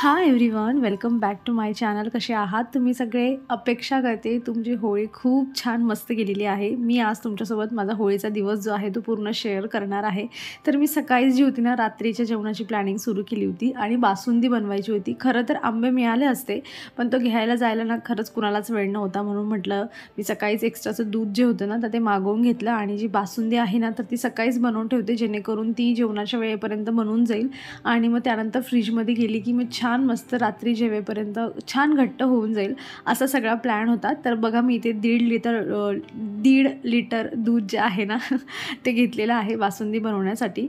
High everyone, welcome back to my channel. कसे आहात तुम्ही सगळे? अपेक्षा करते तुमची होळी खूप छान मस्त गेलेली आहे. मी आज तुमच्यासोबत माझा होळीचा दिवस जो आहे तो पूर्ण शेअर करणार आहे. तर मी सकाळी जी होती ना, रात्रीच्या जेवणाची प्लॅनिंग सुरू केली होती आणि बासुंदी बनवायची होती. खरं तर आंबे मिळाले असते, पण तो घ्यायला जायला ना खरंच कुणालाच वेळ नव्हता. म्हणून म्हटलं मी सकाळीच एक्स्ट्राचं दूध जे होतं ना तर ते मागवून घेतलं आणि जी बासुंदी आहे ना तर ती सकाळीच बनवून ठेवते, जेणेकरून ती जेवणाच्या वेळेपर्यंत बनून जाईल आणि मग त्यानंतर फ्रीजमध्ये गेली की मी छान मस्त रात्री जेवेपर्यंत छान घट्ट होऊन जाईल, असा सगळा प्लॅन होता. तर बघा मी इथे 1.5 लिटर दूध जे आहे ना ते घेतलेलं आहे बासुंदी बनवण्यासाठी.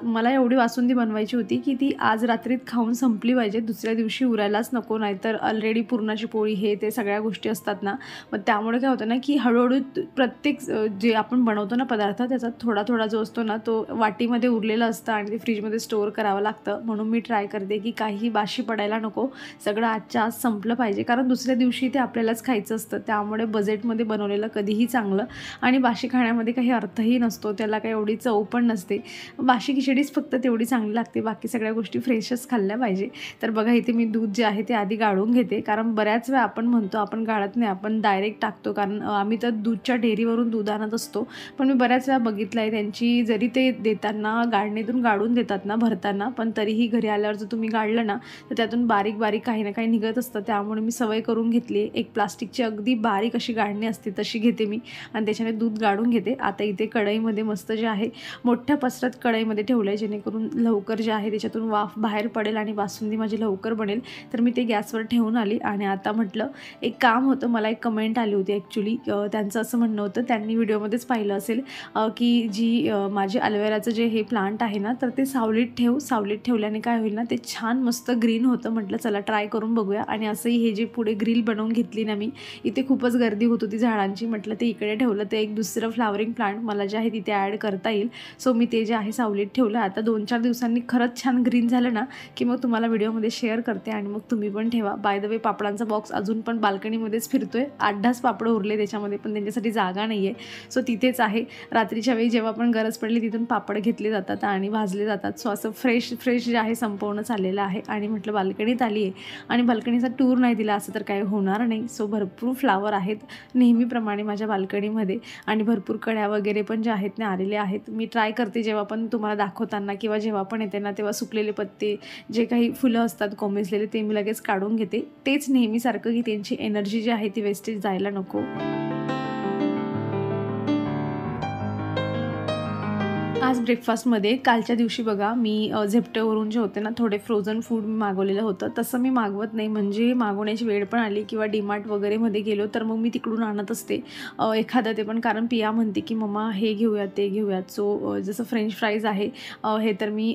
मला एवढी बासुंदी बनवायची होती की ती आज रात्रीत खाऊन संपली पाहिजे, दुसऱ्या दिवशी उरायलाच नको. नाहीतर ऑलरेडी पुरणाची पोळी हे ते सगळ्या गोष्टी असतात ना, मग त्यामुळे काय होतं ना की हळूहळू प्रत्येक जे आपण बनवतो ना पदार्थ त्याचा थोडा थोडा जो असतो ना तो वाटीमध्ये उरलेला असतं आणि ते फ्रीजमध्ये स्टोअर करावं लागतं. म्हणून मी ट्राय करते की काही बाशी पडायला नको, सगळं आजच्या आज संपलं पाहिजे, कारण दुसऱ्या दिवशी ते आपल्यालाच खायचं असतं. त्यामुळे बजेटमध्ये बनवलेलं कधीही चांगलं आणि बाशी खाण्यामध्ये काही अर्थही नसतो, त्याला काही एवढी चव पण नसते. बाशी खिचडीच फक्त तेवढी चांगली लागते, बाकी सगळ्या गोष्टी फ्रेशच खाल्ल्या पाहिजे. तर बघा इथे मी दूध जे आहे ते आधी गाळून घेते, कारण बऱ्याच वेळा आपण म्हणतो आपण गाळत नाही, आपण डायरेक्ट टाकतो. कारण आम्ही तर दूधच्या डेअरीवरून दूध आणत असतो, पण मी बऱ्याच वेळा बघितलं आहे त्यांची जरी ते देताना गाळणीतून गाळून देतात ना भरताना, पण तरीही घरी आल्यावर जर तुम्ही गाळलं ना तर त्यातून बारीक बारीक काही ना काही निघत असतं. त्यामुळे मी सवय करून घेतली, एक प्लास्टिकची अगदी बारीक अशी गाळणी असते तशी घेते मी आणि त्याच्याने दूध गाळून घेते. आता इथे कढईमध्ये मस्त जे आहे मोठ्या पसरत कढईमध्ये ठेवलं आहे, जेणेकरून लवकर जे आहे त्याच्यातून वाफ बाहेर पडेल आणि बासुंदी माझी लवकर बनेल. तर मी ते गॅसवर ठेवून आली आणि आता म्हटलं एक काम होतं. मला एक कमेंट आली होती ॲक्च्युली, त्यांचं असं म्हणणं होतं, त्यांनी व्हिडिओमध्येच पाहिलं असेल की जी माझे ॲलोवेराचं जे हे प्लांट आहे ना तर ते सावलीत ठेवल्याने काय होईल ना ते छान मस्त ग्रीन होतं. म्हटलं चला ट्राय करून बघूया. आणि असंही हे जे पुढे ग्रिल बनवून घेतली ना मी, इथे खूपच गर्दी होत होती झाडांची, म्हटलं ते इकडे ठेवलं तर एक दुसरं फ्लावरिंग प्लांट मला जे आहे तिथे ॲड करता येईल. सो मी ते जे आहे सावलीत ठेवलं. आता 2-4 दिवसांनी खरंच छान ग्रीन झालं ना की मग तुम्हाला व्हिडिओमध्ये शेअर करते आणि मग तुम्ही पण ठेवा. बाय द वे पापडांचा बॉक्स अजून पण बाल्कनीमध्येच फिरतोय, 8-10 पापडं उरले त्याच्यामध्ये, पण त्यांच्यासाठी जागा नाही आहे. सो तिथेच आहे. रात्रीच्या वेळी जेव्हा पण गरज पडली तिथून पापड घेतले जातात आणि भाजले जातात. सो असं फ्रेश जे आहे संपवणं चाललेलं आहे आणि म्हटलं बाल्कनीत आली आहे आणि बाल्कनीचा टूर नाही दिला असं तर काही होणार नाही. सो भरपूर फ्लावर आहेत नेहमीप्रमाणे माझ्या बाल्कनीमध्ये आणि भरपूर कड्या वगैरे पण ज्या आहेत ना आलेल्या आहेत. मी ट्राय करते जेव्हा पण तुम्हाला दाखवताना किंवा जेव्हा पण येते ना तेव्हा सुकलेले पत्ते जे काही फुलं असतात कोमेजलेले ते मी लगेच काढून घेते. तेच नेहमीसारखं की त्यांची एनर्जी जी आहे ती वेस्टेज जायला नको. आज ब्रेकफास्टमध्ये कालच्या दिवशी बघा मी झेप्टोवरून जे होते ना थोडे फ्रोझन फूड मागवलेलं होतं. तसं मी मागवत नाही, म्हणजे मागवण्याची वेळ पण आली किंवा डीमार्ट वगैरेमध्ये गेलो तर मग मी तिकडून आणत असते एखादं ते पण, कारण पिया म्हणते की मम्मा हे घेऊयात ते घेऊयात. सो जसं फ्रेंच फ्राईज आहे हे तर मी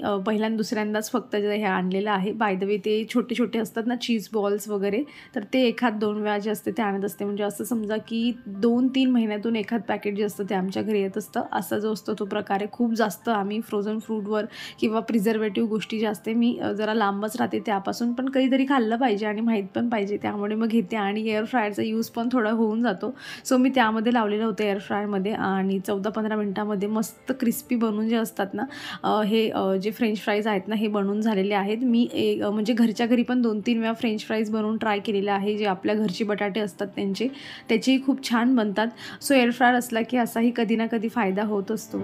दुसऱ्यांदाच फक्त हे आणलेलं आहे. बाय द वे ते छोटे छोटे असतात ना चीज बॉल्स वगैरे, तर ते 1-2 वेळा जे असते ते आणत असते. म्हणजे असं समजा की 2-3 महिन्यातून एखाद पॅकेट जे असतं ते आमच्या घरी येत असतं. असा जो असतो तो प्रकार आहे. खूप जास्त आम्ही फ्रोझन फ्रूटवर किंवा प्रिझर्वेटिव्ह गोष्टी ज्या असते मी जरा लांबच राहते त्यापासून, पण कधीतरी खाल्लं पाहिजे आणि माहीत पण पाहिजे, त्यामुळे मग घेते. आणि एअर फ्रायरचा यूज पण थोडा होऊन जातो. सो मी त्यामध्ये लावलेलं होतं एअर फ्रायरमध्ये आणि 14-15 मिनटामध्ये मस्त क्रिस्पी बनून जे असतात ना हे जे फ्रेंच फ्राईज आहेत ना हे बनवून झालेले आहेत. मी म्हणजे घरच्या घरी पण 2-3 वेळा फ्रेंच फ्राईज बनवून ट्राय केलेले आहे, जे आपल्या घरचे बटाटे असतात त्याचेही खूप छान बनतात. सो एअर फ्रायर असला की असाही कधी ना कधी फायदा होत असतो.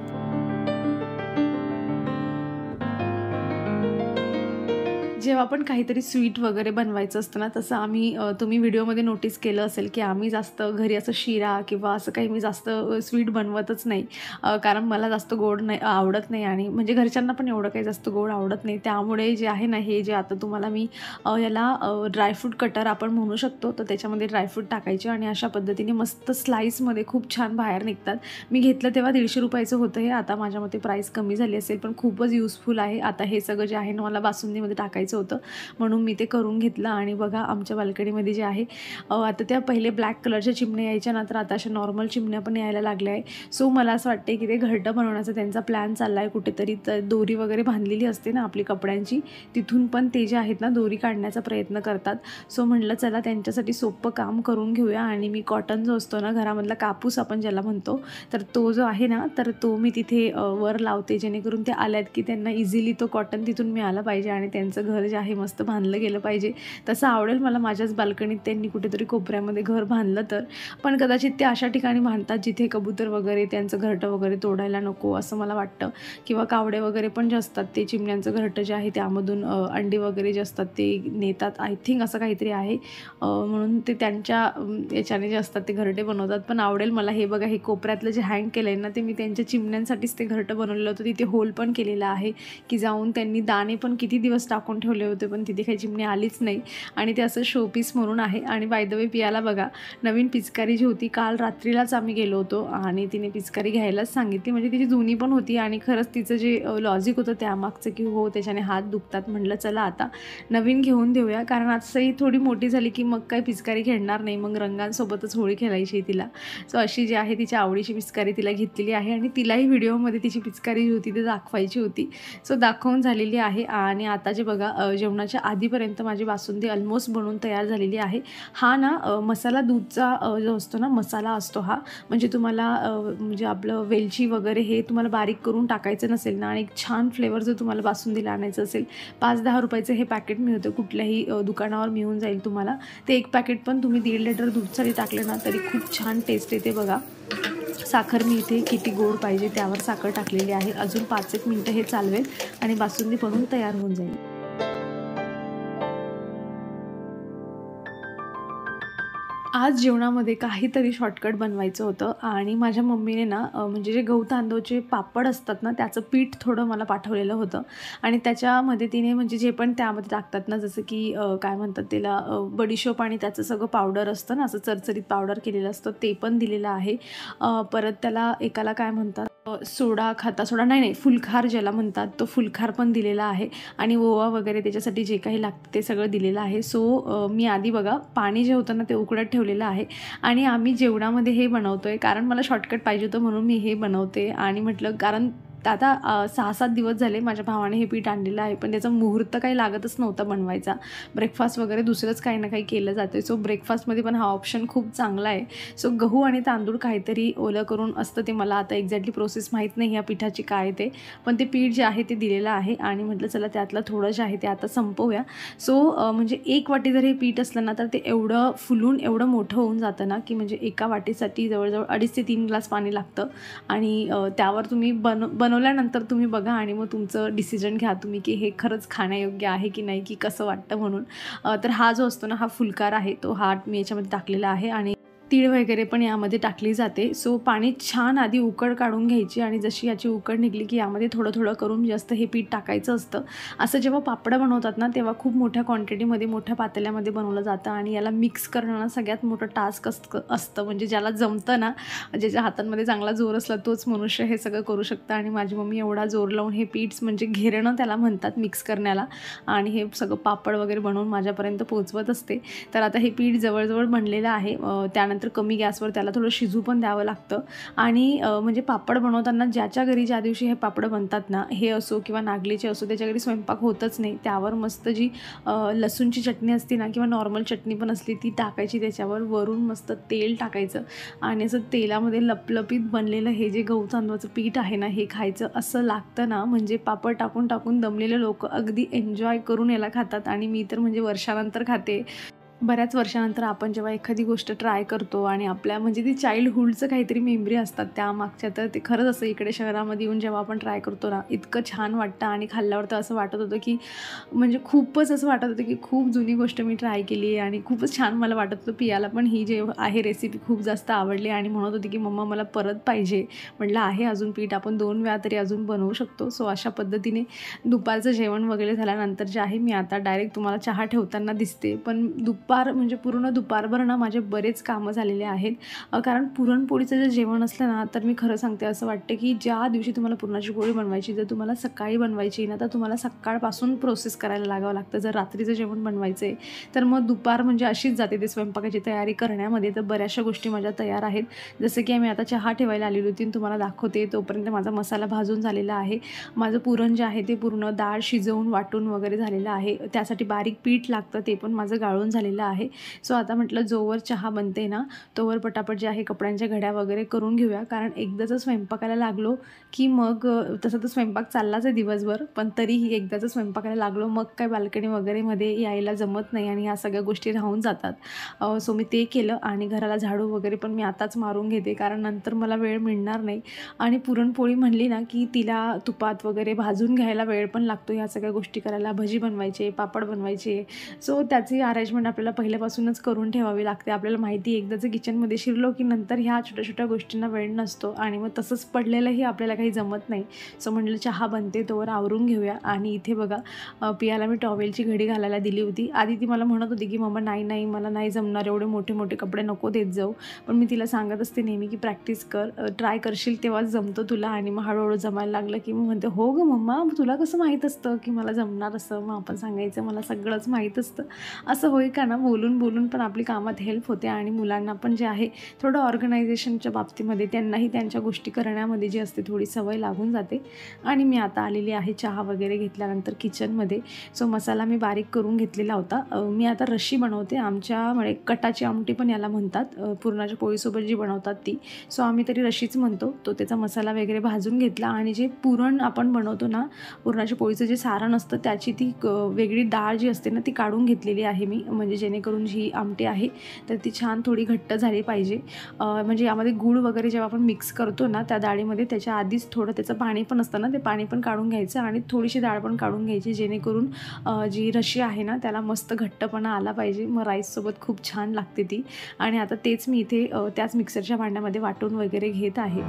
जेव्हा पण काहीतरी स्वीट वगैरे बनवायचं असतं ना तसं आम्ही तुम्ही व्हिडिओमध्ये नोटीस केलं असेल की आम्ही जास्त घरी असं शिरा किंवा असं काही मी जास्त स्वीट बनवतच नाही, कारण मला जास्त गोड नाही आवडत नाही आणि म्हणजे घरच्यांना पण एवढं काही जास्त गोड आवडत नाही. त्यामुळे जे आहे ना हे जे आता तुम्हाला मी याला ड्रायफ्रूट कटर आपण म्हणू शकतो, तर त्याच्यामध्ये ड्रायफ्रूट टाकायचे आणि अशा पद्धतीने मस्त स्लाईसमध्ये खूप छान बाहेर निघतात. मी घेतलं तेव्हा 150 रुपयाचं होतं हे, आता माझ्या मते प्राईस कमी झाली असेल, पण खूपच युजफुल आहे. आता हे सगळं जे आहे ना मला बासुंदीमध्ये टाकायचं होतं म्हणून मी ते करून घेतलं. आणि बघा आमच्या बाल्कनीमध्ये जे आहे आता त्या पहिले ब्लॅक कलरच्या चिमण्या यायच्या ना, तर आता अशा नॉर्मल चिमण्या पण यायला लागल्या आहे. सो मला असं वाटते की ते घरटं बनवण्याचा त्यांचा प्लॅन चालला आहे कुठेतरी. तर दोरी वगैरे बांधलेली असते ना आपली कपड्यांची, तिथून पण ते जे आहेत ना दोरी काढण्याचा प्रयत्न करतात. सो म्हटलं चला त्यांच्यासाठी सोपं काम करून घेऊया. आणि मी कॉटन जो असतो ना घरामधला कापूस आपण ज्याला म्हणतो, तर तो जो आहे ना तर तो मी तिथे वर लावते, जेणेकरून ते आल्यात की त्यांना इझिली तो कॉटन तिथून मिळाला पाहिजे आणि त्यांचं घर घर जे आहे मस्त बांधलं गेलं पाहिजे. तसं आवडेल मला माझ्याच बाल्कनीत त्यांनी कुठेतरी कोपऱ्यामध्ये घर बांधलं तर. पण कदाचित ते अशा ठिकाणी बांधतात जिथे कबूतर वगैरे त्यांचं घरटं वगैरे तोडायला नको असं मला वाटतं. किंवा कावडे वगैरे पण जे असतात ते चिमण्यांचं घरटं जे आहे त्यामधून अंडी वगैरे जे असतात ते नेतात. आय थिंक असं काहीतरी आहे. म्हणून ते त्यांच्या याच्याने जे असतात ते घरटे बनवतात. पण आवडेल मला. हे बघा, हे कोपऱ्यातलं जे हँग केलं आहे ना ते मी त्यांच्या चिमण्यांसाठीच ते घरटं बनवलेलं होतं. तिथे होल पण केलेलं आहे की जाऊन त्यांनी दाणे पण किती दिवस टाकून ठेवले होते पण तिथे काही चिमणी आलीच नाही. आणि ते असं शोपीस म्हणून आहे. आणि बाय द वे पियाला बघा, नवीन पिचकारी जी होती काल रात्रीलाच आम्ही गेलो होतो आणि तिने पिचकारी घ्यायलाच सांगितली. म्हणजे तिची जुनी पण होती आणि खरंच तिचं जे लॉजिक होतं त्यामागचं की हो त्याच्याने हात दुखतात. म्हटलं चला आता नवीन घेऊन देऊया, कारण आजही थोडी मोठी झाली की मग काही पिचकारी खेळणार नाही, मग रंगांसोबतच होळी खेळायची तिला. सो अशी जी आहे तिच्या आवडीची पिचकारी तिला घेतलेली आहे आणि तिलाही व्हिडिओमध्ये तिची पिचकारी जी होती ती दाखवायची होती. सो दाखवून झालेली आहे. आणि आता जे बघा जेवणाच्या आधीपर्यंत माझी बासुंदी ऑलमोस्ट बनवून तयार झालेली आहे. हा ना मसाला दूधचा जो असतो ना मसाला असतो हा, म्हणजे तुम्हाला म्हणजे आपलं वेलची वगैरे हे तुम्हाला बारीक करून टाकायचं नसेल ना आणि एक छान फ्लेवर जर तुम्हाला बासुंदीला आणायचं असेल, 5-10 रुपयाचं हे पॅकेट मिळतं, कुठल्याही दुकानावर मिळून जाईल तुम्हाला. ते एक पॅकेट पण तुम्ही 1.5 लिटर दूध जरी टाकलं ना तरी खूप छान टेस्ट येते बघा. साखर मी इथे किती गोड पाहिजे त्यावर साखर टाकलेली आहे. अजून 5-1 मिनटं हे चालवेल आणि बासुंदी बनवून तयार होऊन जाईल. आज जेवणामध्ये काहीतरी शॉर्टकट बनवायचं होतं आणि माझ्या मम्मीने ना म्हणजे जे गहू तांदूळचे पापड असतात ना त्याचं पीठ थोडं मला पाठवलेलं होतं आणि त्याच्यामध्ये तिने म्हणजे जे पण त्यामध्ये टाकतात ना जसं की काय म्हणतात त्याला बडीशोप आणि त्याचं सगळं पावडर असतं ना, असं चरचरीत पावडर केलेलं असतं ते पण दिलेलं आहे. परत त्याला एकाला काय म्हणतात सोडा, खाता सोडा नाही, फुलखार ज्याला म्हणतात तो फुलखार पण दिलेला आहे आणि ओवा वगैरे त्याच्यासाठी जे काही लागतं ते सगळं दिलेलं आहे. सो मी आधी बघा पाणी जे होतं ना ते उकळत ठेवलेलं आहे आणि आम्ही जेवणामध्ये हे बनवतोय कारण मला शॉर्टकट पाहिजे होतं म्हणून मी हे बनवते. आणि म्हटलं कारण आता 6-7 दिवस झाले माझ्या भावाने हे पीठ आणलेलं आहे पण त्याचा मुहूर्त काही लागतच नव्हता बनवायचा. ब्रेकफास्ट वगैरे दुसरंच काही ना काही केलं जातं. सो ब्रेकफास्टमध्ये पण हा ऑप्शन खूप चांगला आहे. सो गहू आणि तांदूळ काहीतरी ओलं करून असतं ते, मला आता एक्झॅक्टली प्रोसेस माहीत नाही या पिठाची काय ते, पण ते पीठ जे आहे ते दिलेलं आहे आणि म्हटलं चला त्यातलं थोडं जे आहे ते आता संपवूया. सो म्हणजे 1 वाटी जर हे पीठ असलं ना तर ते एवढं फुलून एवढं मोठं होऊन जातं ना की म्हणजे एका वाटीसाठी जवळजवळ 2.5 ते 3 ग्लास पाणी लागतं. आणि त्यावर तुम्ही बनवल्यानंतर तुम्ही बघा आणि मग तुमचं डिसिजन घ्या तुम्ही की हे खरंच खाण्यायोग्य आहे की नाही, की कसं वाटतं म्हणून. तर हा जो असतो ना हा फुलकार आहे तो हा मी याच्यामध्ये टाकलेला आहे आणि तीळ वगैरे पण यामध्ये टाकली जाते. सो पाणी छान आधी उकड काढून घ्यायची आणि जशी याची उकड निघली की यामध्ये थोडं थोडं करून जास्त हे पीठ टाकायचं असतं. असं जेव्हा पापड बनवतात ना तेव्हा खूप मोठ्या क्वांटिटीमध्ये मोठ्या पातेल्यामध्ये बनवलं जातं आणि याला मिक्स करणं ना सगळ्यात मोठं टास्क असतं. म्हणजे ज्याला जमतं ना, ज्याच्या हातांमध्ये चांगला जोर असला तोच मनुष्य हे सगळं करू शकतं. आणि माझी मम्मी एवढा जोर लावून हे पीठ म्हणजे घेरणं त्याला म्हणतात मिक्स करण्याला, आणि हे सगळं पापड वगैरे बनवून माझ्यापर्यंत पोहोचवत असते. तर आता हे पीठ जवळजवळ बनलेलं आहे. त्यानंतर कमी गॅसवर त्याला थोडं शिजू पण द्यावं लागतं. आणि म्हणजे पापड बनवताना ज्याच्या घरी ज्या दिवशी हे पापड बनतात ना, हे असो किंवा नागलीचे असो, त्याच्या घरी स्वयंपाक होतच नाही. त्यावर मस्त जी लसूणची चटणी असते ना किंवा नॉर्मल चटणी पण असली ती टाकायची त्याच्यावर, वरून मस्त तेल टाकायचं आणि असं तेलामध्ये लपलपीत बनलेलं हे जे गहू तांदूळाचं पीठ आहे ना हे खायचं. असं लागतं ना म्हणजे पापड टाकून टाकून दमलेले लोक अगदी एन्जॉय करून याला खातात. आणि मी तर म्हणजे वर्षानंतर खाते. बऱ्याच वर्षानंतर आपण जेव्हा एखादी गोष्ट ट्राय करतो आणि आपल्या म्हणजे ती चाइल्डहूडचं काहीतरी मेमरी असतात त्यामागच्या, तर ते खरंच असं इकडे शहरामध्ये येऊन जेव्हा आपण ट्राय करतो ना इतकं छान वाटतं. आणि खाल्ल्यावर तर असं वाटत होतं की म्हणजे खूपच असं वाटत होतं की खूप जुनी गोष्ट मी ट्राय केली आहे आणि खूपच छान मला वाटत होतं. पियाला पण ही जे आहे रेसिपी खूप जास्त आवडली आणि म्हणत होती की मम्मा मला परत पाहिजे. म्हटलं आहे अजून पीठ, आपण 2 वेळा तरी अजून बनवू शकतो. सो अशा पद्धतीने दुपारचं जेवण वगैरे झाल्यानंतर जे आहे मी आता डायरेक्ट तुम्हाला चहा ठेवताना दिसते. पण म्हणजे पूर्ण दुपारभर ना माझे बरेच कामं झालेले आहेत. कारण पुरणपोळीचं जर जेवण असलं ना तर मी खरं सांगते असं वाटतं की ज्या दिवशी तुम्हाला पुरणाची पोळी बनवायची, जर तुम्हाला सकाळी बनवायची ना तर तुम्हाला सकाळपासून प्रोसेस करायला लागावं लागतं. जर रात्रीचं जेवण बनवायचं आहे तर मग दुपार म्हणजे अशीच जाते ते स्वयंपाकाची तयारी करण्यामध्ये. तर बऱ्याचशा गोष्टी माझ्या तयार आहेत. जसं की मी आता चहा ठेवायला आलेली होती तुम्हाला दाखवते. तोपर्यंत माझा मसाला भाजून झालेला आहे. माझं पुरण जे आहे ते पूर्ण डाळ शिजवून वाटून वगैरे झालेलं आहे. त्यासाठी बारीक पीठ लागतं ते पण माझं गाळून झालेलं घेतलेला आहे. सो आता म्हटलं जोवर चहा बनते ना तोवर पटापट जे आहे कपड्यांच्या घड्या वगैरे करून घेऊया, कारण एकदाच स्वयंपाकाला लागलो की मग तसं तर स्वयंपाक चाललाच आहे दिवसभर, पण तरीही एकदाच स्वयंपाकाला लागलो मग काय बाल्कनी वगैरेमध्ये यायला जमत नाही आणि ह्या सगळ्या गोष्टी राहून जातात. सो मी ते केलं आणि घराला झाडू वगैरे पण मी आताच मारून घेते, कारण नंतर मला वेळ मिळणार नाही. आणि पुरणपोळी म्हणली ना की तिला तुपात वगैरे भाजून घ्यायला वेळ पण लागतो ह्या सगळ्या गोष्टी करायला, भजी बनवायचे, पापड बनवायचे. सो त्याची अरेंजमेंट आपल्याला पहिल्यापासूनच करून ठेवावी लागते. आपल्याला माहिती आहे एकदाच किचनमध्ये शिरलो की नंतर ह्या छोट्या छोट्या गोष्टींना वेळ नसतो आणि मग तसंच पडलेलंही आपल्याला काही जमत नाही. सो म्हटलं चहा बनते तोवर आवरून घेऊया. आणि इथे बघा पियाला मी टॉवेलची घडी घालायला दिली होती. आधी ती मला म्हणत होती की मम्मा नाही मला नाही जमणार, एवढे मोठे मोठे कपडे नको देत जाऊ. पण मी तिला सांगत असते नेहमी की प्रॅक्टिस कर, ट्राय करशील तेव्हाच जमतं तुला. आणि मग हळूहळू जमायला लागलं की मग म्हणते हो गं मम्मा तुला कसं माहीत असतं की मला जमणार असं. मग आपण सांगायचं मला सगळंच माहीत असतं. असं होय का ना, बोलून बोलून पण आपली कामात हेल्प होते आणि मुलांना पण जे आहे थोडं ऑर्गनायझेशनच्या बाबतीमध्ये त्यांनाही त्यांच्या गोष्टी करण्यामध्ये जी असते थोडी सवय लागून जाते. आणि मी आता आलेली आहे चहा वगैरे घेतल्यानंतर किचनमध्ये. सो मसाला मी बारीक करून घेतलेला होता. मी आता रशी बनवते, आमच्यामुळे कटाची आमटी पण याला म्हणतात, पुरणाच्या पोळीसोबत जी बनवतात ती. सो आम्ही तरी रशीच म्हणतो. तो त्याचा मसाला वगैरे भाजून घेतला आणि जे पुरण आपण बनवतो ना पुरणाच्या पोळीचं जे सारण असतं त्याची ती वेगळी डाळ जी असते ना ती काढून घेतलेली आहे मी, म्हणजे जेणेकरून जी आमटी आहे तर ती छान थोडी घट्ट झाली पाहिजे. म्हणजे यामध्ये गूळ वगैरे जेव्हा आपण मिक्स करतो ना त्या डाळीमध्ये त्याच्या आधीच थोडं त्याचं पाणी पण असतं ना ते पाणी पण काढून घ्यायचं आणि थोडीशी डाळ पण काढून घ्यायची, जेणेकरून जी रशी आहे ना त्याला मस्त घट्टपणा आला पाहिजे. मग राईससोबत खूप छान लागते ती. आणि आता तेच मी इथे त्याच मिक्सरच्या भांड्यामध्ये वाटून वगैरे घेत आहे.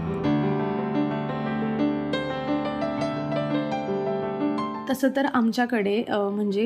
तसं तर आमच्याकडे म्हणजे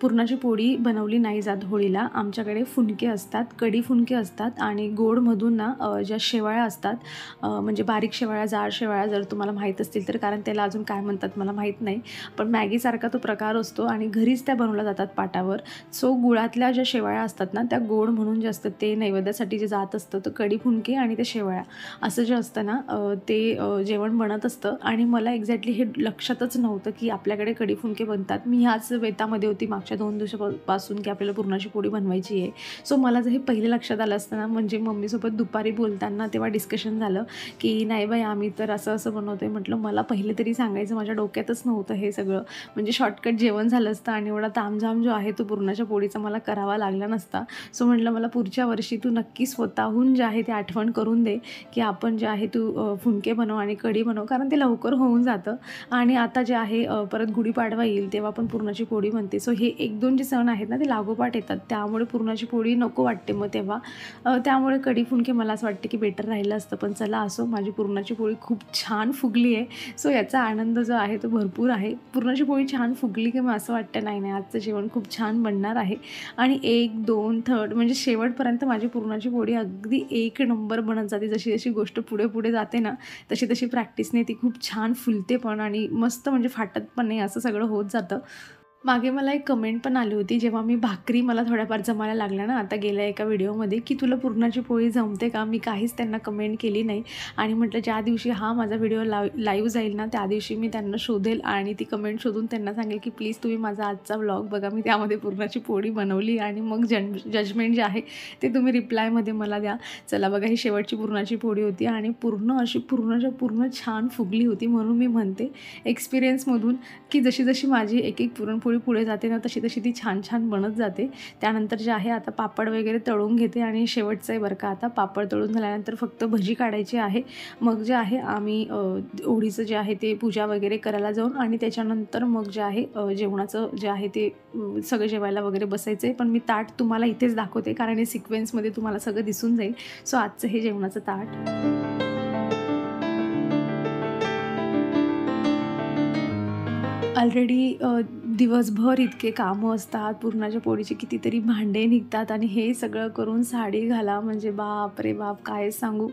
पुरणाची पोळी बनवली नाही जात होळीला. आमच्याकडे फुनके असतात, कढी फुनके असतात आणि गोडमधून ना ज्या शेवाळ्या असतात, म्हणजे बारीक शेवाळ्या, जाड शेवाळ्या जर तुम्हाला माहीत असतील तर, कारण त्याला अजून काय म्हणतात मला माहीत नाही, पण मॅगीसारखा तो प्रकार असतो आणि घरीच त्या बनवल्या जातात पाटावर. सो गुळातल्या ज्या शेवाळ्या असतात ना त्या गोड म्हणून जे असतं ते नैवेद्यासाठी जे जात असतं तर कढी फुनके आणि त्या शेवाळ्या असं जे असतं ना ते जेवण बनत असतं. आणि मला एक्झॅक्टली हे लक्षातच नव्हतं की आपल्याकडे कढी फुनके बनतात. मी ह्याच बेतामध्ये होती मागच्या 2 दिवसापासून की आपल्याला पुरणाची पोळी बनवायची आहे. सो मला जर हे पहिले लक्षात आलं असतं ना, म्हणजे मम्मीसोबत दुपारी बोलताना तेव्हा डिस्कशन झालं की नाही बाई आम्ही तर असं असं बनवतो आहे. म्हटलं मला पहिले तरी सांगायचं, माझ्या डोक्यातच नव्हतं हे सगळं. म्हणजे शॉर्टकट जेवण झालं असतं आणि एवढा तामझाम जो आहे तो पुरणाच्या पोळीचा मला करावा लागला नसता. सो म्हटलं मला पुढच्या वर्षी तू नक्की स्वतःहून जे आहे ते आठवण करून दे की आपण जे आहे तू फुनके बनव आणि कढी बनव, कारण ते लवकर होऊन जातं. आणि आता जे आहे परत गुढीपाडवा येईल तेव्हा पण पुरणाची पोळी बनते. सो हे 1-2 जे सण आहेत ना ते लागोपाठ येतात, त्यामुळे पुरणाची पोळी नको वाटते मग तेव्हा. त्यामुळे कढी फुनके मला असं वाटते की बेटर राहिलं असतं. पण चला असो, माझी पुरणाची पोळी खूप छान फुगली आहे. सो याचा आनंद जो आहे तो भरपूर आहे. पुरणाची पोळी छान फुगली की मग असं वाटतं नाही आजचं जेवण खूप छान बनणार आहे. आणि 1, 2, थर्ड म्हणजे शेवटपर्यंत माझी पुरणाची पोळी अगदी 1 नंबर बनत जाते. जशी जशी गोष्ट पुढे पुढे जाते ना तशी तशी प्रॅक्टिसने ती खूप छान फुलते पण आणि मस्त, म्हणजे फाटत पण नाही, असं सगळं होत जातं. मागे मला एक कमेंट पण आली होती जेव्हा मी भाकरी मला थोड्याफार जमायला लागल्या ना आता गेल्या एका व्हिडिओमध्ये, की तुला पुरणाची पोळी जमते का. मी काहीच त्यांना कमेंट केली नाही आणि म्हटलं ज्या दिवशी हा माझा व्हिडिओ लाईव्ह जाईल ना त्या दिवशी मी त्यांना शोधेल आणि ती कमेंट शोधून त्यांना सांगेल की प्लीज तुम्ही माझा आजचा व्लॉग बघा, मी त्यामध्ये पुरणाची पोळी बनवली आणि मग जजमेंट जे आहे ते तुम्ही रिप्लायमध्ये मला द्या. चला बघा, ही शेवटची पुरणाची पोळी होती आणि अशी पूर्ण छान फुगली होती. म्हणून मी म्हणते एक्सपिरियन्समधून की जशी जशी माझी एक पुरणपोळी पुढे जाते ना तशी तशी ती छान छान बनत जाते. त्यानंतर जे आहे आता पापड वगैरे तळून घेते आणि शेवटचं आहे बरं का, आता पापड तळून झाल्यानंतर फक्त भजी काढायची आहे. मग जे आहे आम्ही होळीचं जे आहे ते पूजा वगैरे करायला जाऊन आणि त्याच्यानंतर मग जे आहे जेवणाचं जे आहे ते सगळं जेवायला वगैरे बसायचं आहे. पण मी ताट तुम्हाला इथेच दाखवते कारण हे सिक्वेन्समध्ये तुम्हाला सगळं दिसून जाईल. सो आजचं हे जेवणाचं ताट. ऑलरेडी दिवसभर इतके कामं असतात, पुरणाच्या पोळीची कितीतरी भांडे निघतात आणि हे सगळं करून साडी घाला म्हणजे बाप रे बाप, काय सांगू.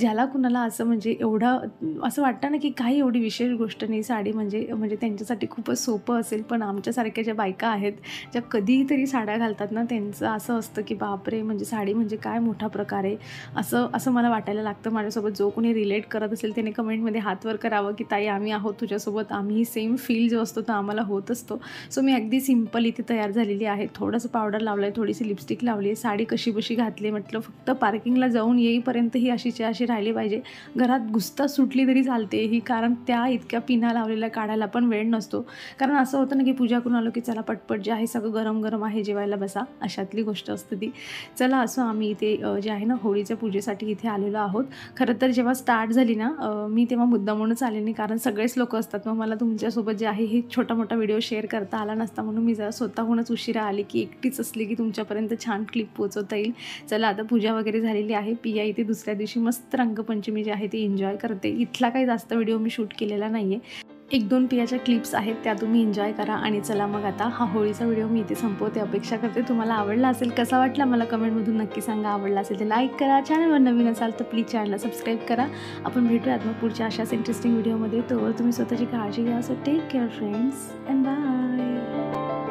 ज्याला कुणाला असं म्हणजे एवढं असं वाटतं ना की काही एवढी विशेष गोष्ट नाही साडी म्हणजे त्यांच्यासाठी खूपच सोपं असेल, पण आमच्यासारख्या ज्या बायका आहेत ज्या कधीतरी साड्या घालतात ना त्यांचं असं असतं की बापरे, म्हणजे साडी म्हणजे काय मोठा प्रकार आहे असं मला वाटायला लागतं. माझ्यासोबत जो कोणी रिलेट करत असेल त्याने कमेंटमध्ये हात वर करावं की ताई आम्ही आहोत तुझ्यासोबत, आम्ही सेम फील जो असतो तो आम्हाला होत असतो. सो मी अगदी सिंपल इथे तयार झालेली आहे. थोडंसं पावडर लावलं आहे, थोडीशी लिपस्टिक लावली आहे, साडी कशीबशी घातली. म्हटलं फक्त पार्किंगला जाऊन येईपर्यंत ही अशीच्या अशी राहिली पाहिजे. घरात घुसता सुटली तरी चालते ही, कारण त्या इतक्या पिना लावलेल्या काढायला पण वेळ नसतो. कारण असं होतं ना की पूजा करून आलो की चला पटपट जे आहे सगळं गरम गरम आहे जेवायला बसा, अशातली गोष्ट असते ती. चला असं आम्ही इथे जे आहे ना होळीच्या पूजेसाठी इथे आलेलो आहोत. खरं तर जेव्हा स्टार्ट झाली ना मी तेव्हा मुद्दामूनच आले नाही, कारण सगळेच लोक असतात. मग मला तुमच्यासोबत जे आहे हे छोटा मोठा व्हिडिओ शेअर करता आला नसता, म्हणून मी जरा स्वतःहूनच उशिरा आले की एकटीच असली की तुमच्यापर्यंत छान क्लिप पोहोचवता येईल. चला आता पूजा वगैरे झालेली आहे. पिया इथे दुसऱ्या दिवशी मस्त रंगपंचमी जी आहे ती एन्जॉय करते. इथला काही जास्त व्हिडिओ मी शूट केलेला नाही आहे. 1-2 पियाच्या क्लिप्स आहेत त्या तुम्ही एन्जॉय करा. आणि चला मग आता हा होळीचा व्हिडिओ मी इथे संपवते. अपेक्षा करते तुम्हाला आवडला असेल. कसा वाटला मला कमेंटमधून नक्की सांगा. आवडला असेल तर लाईक करा. चॅनलवर नवीन असाल तर प्लीज चॅनलला सबस्क्राईब करा. आपण भेटूयात मग पुढच्या अशाच इंटरेस्टिंग व्हिडिओमध्ये. तोवर तुम्ही स्वतःची काळजी घ्या. So take care friends and bye.